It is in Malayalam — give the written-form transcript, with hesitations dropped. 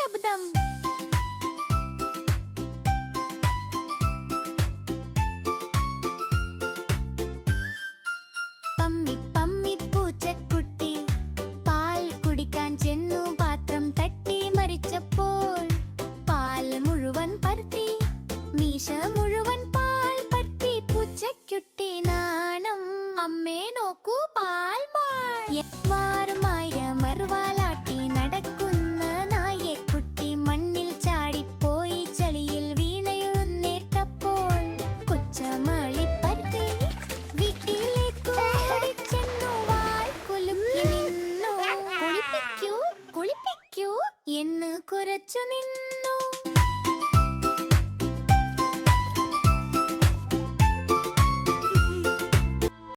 ശബ്ദം. പമ്മി പമ്മി പൂച്ചക്കുട്ടി പാൽ കുടിക്കാൻ ചെന്നു. പാത്രം തട്ടി മറിച്ചപ്പോൾ പാൽ മുഴുവൻ പരത്തി. മീശ മുഴുവൻ പാൽ പറ്റി. പൂച്ചക്കുട്ടി നാണം. അമ്മേ നോക്കൂ പാൽ മാൾ.